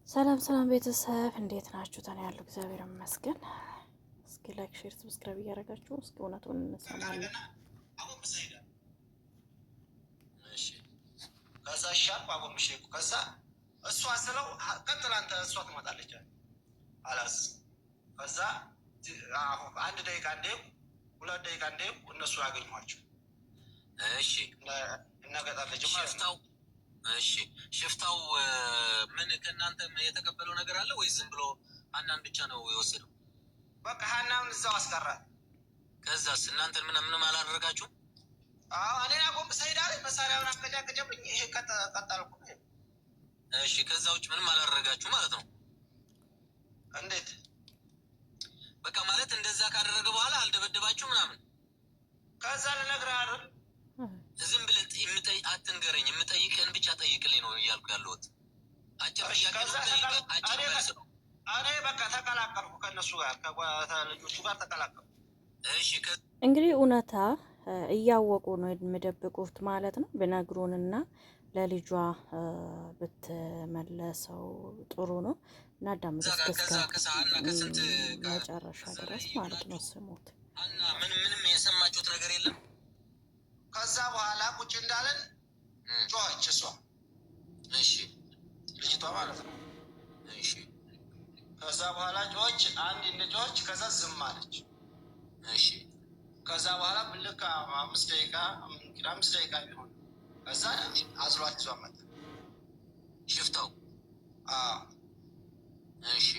ሰላም ሰላም ቤተሰብ እንዴት ናችሁ? ታዲያ ያለው እግዚአብሔር ይመስገን። እስኪ ላይክ፣ ሼር፣ ሰብስክራይብ እያደረጋችሁ እስኪ እውነቱን እንሰማለን። ከዛ ሻርፕ አቦምሽ ከዛ እሷ ስለው ቀጥላ አንተ እሷ ትመጣለች አላስ ከዛ አንድ ደቂቃ እንደ 2 ደቂቃ እንደ እነሱ ያገኟቸው። እሺ እናገጣለች ሽፍታው። እሺ ሽፍታው ምን ከእናንተ የተቀበለው ነገር አለ ወይ? ዝም ብሎ ሀናን ብቻ ነው የወሰደው? በቃ ሀናን እዛው አስቀራት። ከዛስ እናንተን ምንም አላደረጋችሁም? እኔ አቆም ሰይዳ ላይ መሳሪያውን አስቀጫቀጨብኝ። ይሄ ቀጣልኩ። እሺ ከዛ ውጭ ምንም አላደረጋችሁ ማለት ነው? እንዴት በቃ ማለት እንደዛ ካደረገ በኋላ አልደበደባችሁ ምናምን? ከዛ ልነግርህ አይደል? ዝም ብለህ አትንገረኝ፣ የምጠይቅህን ብቻ ጠይቅልኝ ነው እያልኩ ያለሁት። አጭር ጥያቄ ነው። እኔ በቃ ተቀላቀልኩ ከእነሱ ጋር ከልጆቹ ጋር ተቀላቀልኩ። እሺ እንግዲህ እውነታ እያወቁ ነው የሚደብቁት ማለት ነው። ብነግሩንና ለልጇ ብትመለሰው ጥሩ ነው። እና ዳምጥ መጨረሻ ድረስ ማለት ነው። ስሙት። ምንም የሰማችሁት ነገር የለም? ከዛ በኋላ ቁጭ እንዳለን ጮኸች እሷ። እሺ ልጅቷ ማለት ነው። እሺ ከዛ በኋላ ጮኸች፣ አንድ እንደ ጮኸች፣ ከዛ ዝም አለች። እሺ ከዛ በኋላ ልክ 5 ደቂቃ ቢሆን ከዛ አዝሏት ይዟ መጣ ሽፍታው። እሺ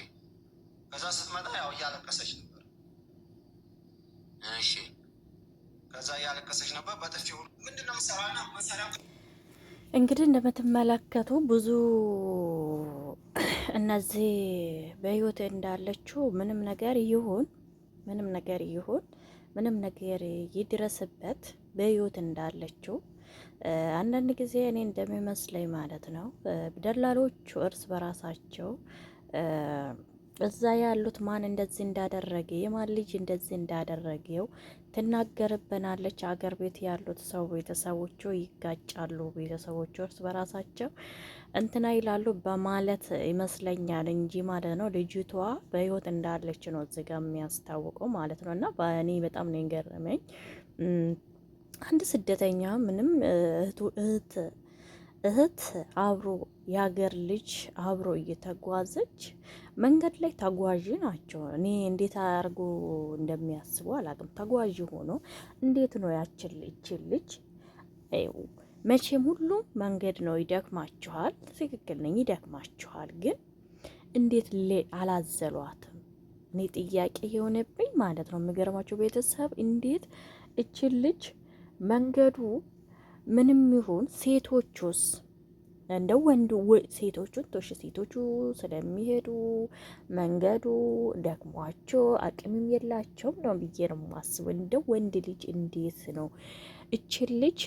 ከዛ ስትመጣ ያው እያለቀሰች ነበር። እሺ ከዛ እያለቀሰች ነበር። በጥፊው ምንድነው መሰራና መሰራ እንግዲህ እንደምትመለከቱ ብዙ እነዚህ በህይወት እንዳለችው ምንም ነገር ይሁን ምንም ነገር ይድረስበት በህይወት እንዳለችው አንዳንድ ጊዜ እኔ እንደሚመስለኝ ማለት ነው ደላሎቹ እርስ በራሳቸው እዛ ያሉት ማን እንደዚህ እንዳደረገ የማን ልጅ እንደዚህ እንዳደረገው ትናገርብናለች። አገር ቤት ያሉት ሰው ቤተሰቦቹ ይጋጫሉ፣ ቤተሰቦቹ እርስ በራሳቸው እንትና ይላሉ በማለት ይመስለኛል እንጂ ማለት ነው ልጅቷ በህይወት እንዳለች ነው እዚህ ጋር የሚያስታውቀው ማለት ነው። እና በእኔ በጣም ነው የገረመኝ። አንድ ስደተኛ ምንም እህት አብሮ የሀገር ልጅ አብሮ እየተጓዘች መንገድ ላይ ተጓዥ ናቸው። እኔ እንዴት አድርጎ እንደሚያስቡ አላውቅም። ተጓዥ ሆኖ እንዴት ነው ያችን ልጅ መቼም ሁሉም መንገድ ነው ይደክማችኋል። ትክክል ነኝ፣ ይደክማችኋል። ግን እንዴት አላዘሏትም? እኔ ጥያቄ የሆነብኝ ማለት ነው። የሚገርማቸው ቤተሰብ እንዴት እችን ልጅ መንገዱ ምንም ይሁን ሴቶቹስ እንደው ወንዱ ሴቶቹን ቶሽ ሴቶቹ ስለሚሄዱ መንገዱ ደክሟቸው አቅምም የላቸውም ነው ብዬ ነው የማስበው። እንደው ወንድ ልጅ እንዴት ነው እችን ልጅ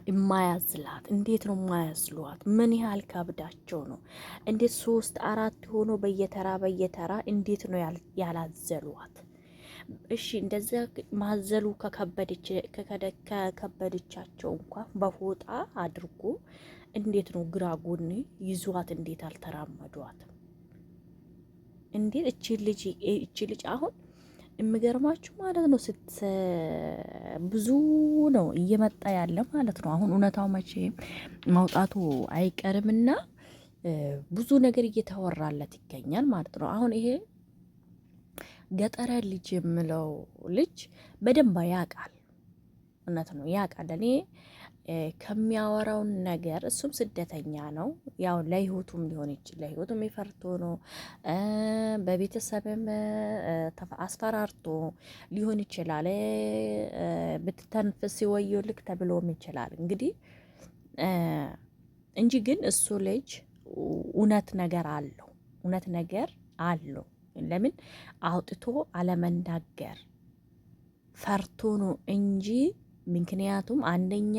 የማያዝላት? እንዴት ነው የማያዝሏት? ምን ያህል ከብዳቸው ነው? እንዴት 3 4 ሆኖ በየተራ እንዴት ነው ያላዘሏት? እሺ እንደዛ ማዘሉ ከከበደቻቸው እንኳን በፎጣ አድርጎ እንዴት ነው ግራ ጎን ይዟት እንዴት አልተራመዷትም? እንዴት እቺ ልጅ አሁን የሚገርማችሁ ማለት ነው ብዙ ነው እየመጣ ያለ ማለት ነው። አሁን እውነታው መቼ መውጣቱ አይቀርምና ብዙ ነገር እየተወራለት ይገኛል ማለት ነው። አሁን ይሄ ገጠረ ልጅ የምለው ልጅ በደንብ ያውቃል። እውነት ነው ያውቃል። እኔ ከሚያወራውን ነገር እሱም ስደተኛ ነው። ያው ለህይወቱም ሊሆን ይችላል፣ ለህይወቱም ይፈርቶ ነው፣ በቤተሰብም አስፈራርቶ ሊሆን ይችላል። ብትተንፍስ ሲወየው ልክ ተብሎም ይችላል እንግዲህ እንጂ ግን እሱ ልጅ እውነት ነገር አለው። ለምን አውጥቶ አለመናገር ፈርቶ ነው እንጂ ምክንያቱም አንደኛ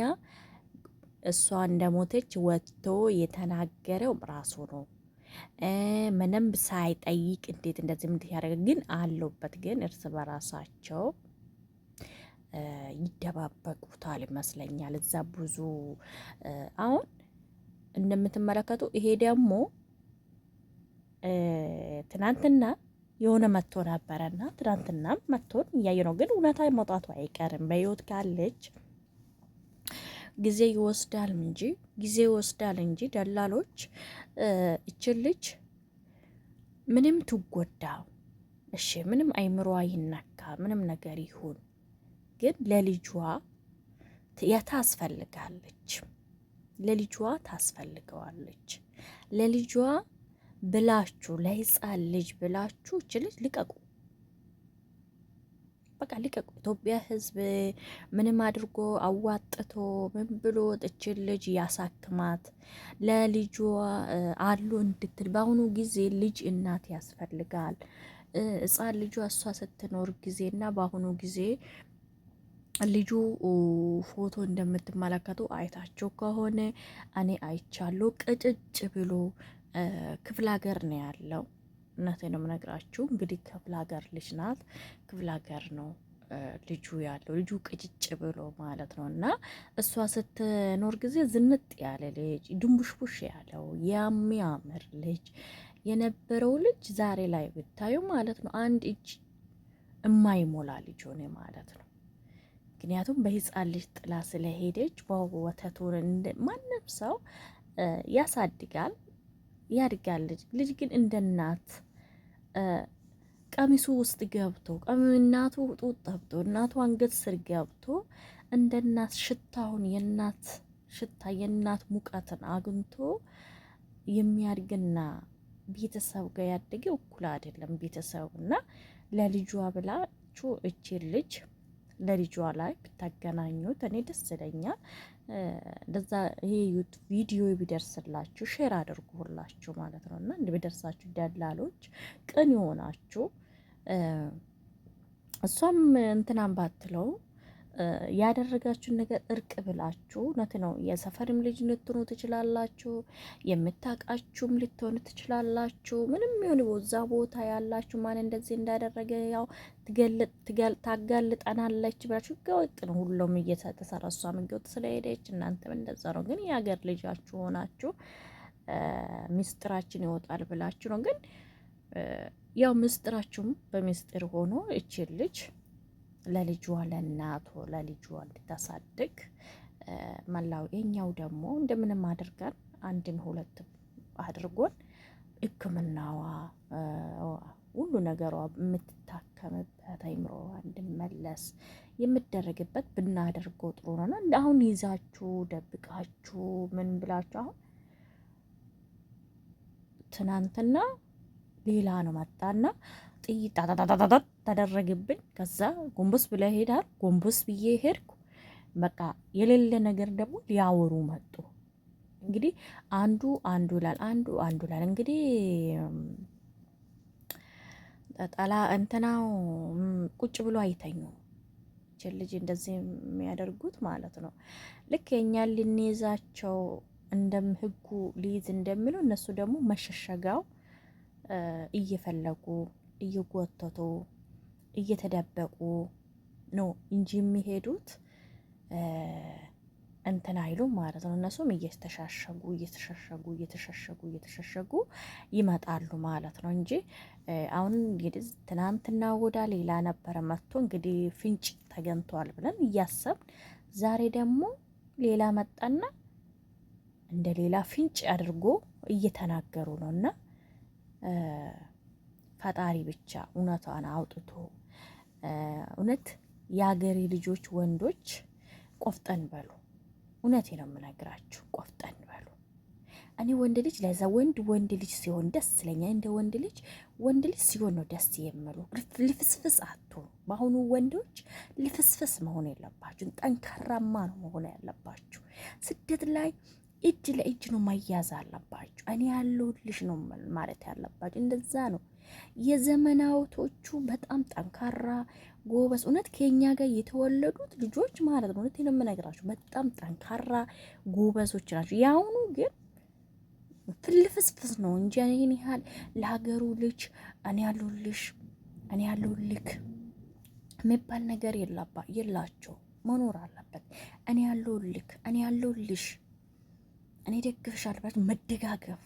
እሷ እንደሞተች ወጥቶ የተናገረው ራሱ ነው። ምንም ሳይጠይቅ እንዴት እንደዚህ ምን ያደርግ ግን አለበት። ግን እርስ በራሳቸው ይደባበቁታል ይመስለኛል። እዛ ብዙ አሁን እንደምትመለከቱ ይሄ ደግሞ ትናንትና የሆነ መጥቶ ነበረና ትናንትና መጥቶን እያየ ነው። ግን እውነታ መውጣቱ አይቀርም። በህይወት ካለች ጊዜ ይወስዳል እንጂ ደላሎች እችን ልጅ ምንም ትጎዳ፣ እሺ ምንም አይምሮ ይነካ፣ ምንም ነገር ይሁን፣ ግን ለልጇ ታስፈልጋለች፣ ለልጇ ታስፈልገዋለች። ለልጇ ብላችሁ ለህፃን ልጅ ብላችሁ እች ልጅ ልቀቁ፣ በቃ ልቀቁ። ኢትዮጵያ ህዝብ ምንም አድርጎ አዋጥቶ ምን ብሎ እችን ልጅ ያሳክማት፣ ለልጇ አሉ እንድትል። በአሁኑ ጊዜ ልጅ እናት ያስፈልጋል። ህፃን ልጇ እሷ ስትኖር ጊዜና በአሁኑ ጊዜ ልጁ ፎቶ እንደምትመለከቱ አይታችሁ ከሆነ እኔ አይቻለሁ። ቅጭጭ ብሎ ክፍለ ሀገር ነው ያለው። እውነቴ ነው የምነግራችሁ። እንግዲህ ክፍለ ሀገር ልጅ ናት፣ ክፍለ ሀገር ነው ልጁ ያለው። ልጁ ቅጭጭ ብሎ ማለት ነው። እና እሷ ስትኖር ጊዜ ዝንጥ ያለ ልጅ፣ ድንቡሽቡሽ ያለው የሚያምር ልጅ የነበረው ልጅ ዛሬ ላይ ብታዩ ማለት ነው አንድ እጅ እማይሞላ ልጅ ሆነ ማለት ነው። ምክንያቱም በህፃን ልጅ ጥላ ስለሄደች በወተቱን ማንም ሰው ያሳድጋል ያድጋል። ልጅ ግን እንደ እናት ቀሚሱ ውስጥ ገብቶ እናቱ ጡት ጠብቶ እናቱ አንገት ስር ገብቶ እንደ እናት ሽታውን የእናት ሽታ የእናት ሙቀትን አግኝቶ የሚያድግና ቤተሰብ ጋር ያደገ እኩል አይደለም። ቤተሰብና ለልጇ ብላችሁ እቺ ልጅ ለልጇ ላይ ብታገናኙት እኔ ደስ ይለኛል። እንደዛ ይሄ ቪዲዮ ቢደርስላችሁ ሼር አድርጉላችሁ ማለት ነው። እና እንደ ቢደርሳችሁ ደላሎች ቅን የሆናችሁ እሷም እንትናን ባትለው ያደረጋችሁን ነገር እርቅ ብላችሁ እውነት ነው። የሰፈርም ልጅ ልትሆኑ ትችላላችሁ፣ የምታውቃችሁም ልትሆኑ ትችላላችሁ። ምንም ይሁን በዛ ቦታ ያላችሁ ማን እንደዚህ እንዳደረገ ያው ታጋልጠናለች ብላችሁ ህገወጥ ነው ሁሉም እየተሰራ። እሷም ህገወጥ ስለሄደች እናንተም እንደዛ ነው። ግን የሀገር ልጃችሁ ሆናችሁ ሚስጥራችን ይወጣል ብላችሁ ነው። ግን ያው ምስጢራችሁም በሚስጥር ሆኖ እቺን ልጅ ለልጇ ለእናቱ ለልጇ እንድታሳድግ መላው የኛው ደግሞ እንደምንም አድርገን አንድም ሁለት አድርጎን ሕክምናዋ ሁሉ ነገሯ የምትታከምበት አይምሮዋ እንድመለስ የምደረግበት ብናደርገው ጥሩ ነው። አሁን ይዛችሁ ደብቃችሁ ምን ብላችሁ አሁን ትናንትና ሌላ ነው መጣና ጥይት ታታታታታ ተደረግብኝ። ከዛ ጎንበስ ብለ ሄዳል። ጎንበስ ብዬ ሄድኩ። በቃ የሌለ ነገር ደግሞ ሊያወሩ መጡ። እንግዲህ አንዱ ይላል አንዱ ይላል። እንግዲህ ጠላ እንትናው ቁጭ ብሎ አይተኙም። ልጅ እንደዚህ የሚያደርጉት ማለት ነው። ልክ የኛን ልንይዛቸው እንደም ህጉ ሊይዝ እንደሚለው እነሱ ደግሞ መሸሸጋው እየፈለጉ እየጎተቱ እየተደበቁ ነው እንጂ የሚሄዱት እንትን አይሉ ማለት ነው። እነሱም እየተሸሸጉ ይመጣሉ ማለት ነው እንጂ አሁን እንግዲህ ትናንትና ወዳ ሌላ ነበረ መጥቶ እንግዲህ ፍንጭ ተገኝቷል ብለን እያሰብን ዛሬ ደግሞ ሌላ መጣና እንደ ሌላ ፍንጭ አድርጎ እየተናገሩ ነው። እና ፈጣሪ ብቻ እውነቷን አውጥቶ እውነት የሀገሬ ልጆች ወንዶች ቆፍጠን በሉ። እውነቴ ነው የምነግራችሁ፣ ቆፍጠን በሉ። እኔ ወንድ ልጅ ለዛ ወንድ ልጅ ሲሆን ደስ ይለኛል። እንደ ወንድ ልጅ ሲሆን ነው ደስ የምሉ። ልፍስፍስ አትሆኑ። በአሁኑ ወንዶች ልፍስፍስ መሆን የለባችሁ፣ ጠንካራማ ነው መሆን ያለባችሁ። ስደት ላይ እጅ ለእጅ ነው መያዝ አለባችሁ። እኔ ያለሁልሽ ነው ማለት ያለባችሁ። እንደዛ ነው የዘመናዊቶቹ በጣም ጠንካራ ጎበዝ። እውነት ከኛ ጋር የተወለዱት ልጆች ማለት ነው። እውነት ነው የምነግራችሁ፣ በጣም ጠንካራ ጎበዞች ናቸው። ያውኑ ግን ፍልፍስፍስ ነው እንጂ እኔን ያህል ለሀገሩ ልጅ እኔ ያለሁልክ የሚባል ነገር የላቸው። መኖር አለበት። እኔ ያለሁልክ፣ እኔ ያለሁልሽ፣ እኔ ደግፍሻለሁ፣ መደጋገፍ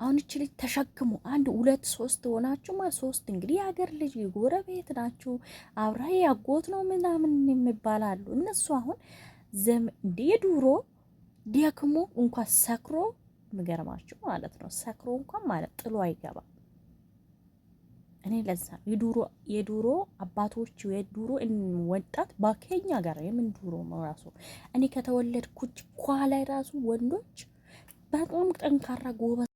አሁን እቺ ልጅ ተሸክሙ 1 2 3 ሆናችሁ ሶስት እንግዲህ የሀገር ልጅ ጎረቤት ናችሁ፣ አብራ ያጎት ነው ምናምን የሚባላሉ እነሱ አሁን የዱሮ ዲያክሞ እንኳን ሰክሮ ምገርማችሁ ማለት ነው። ሰክሮ እንኳን ማለት ጥሎ አይገባም። እኔ ለዛ የዱሮ አባቶች የዱሮ ወጣት ባከኛ ጋር የምን ዱሮ ነው ራሱ እኔ ከተወለድኩ ኳላይ ራሱ ወንዶች በጣም ጠንካራ ጎበዝ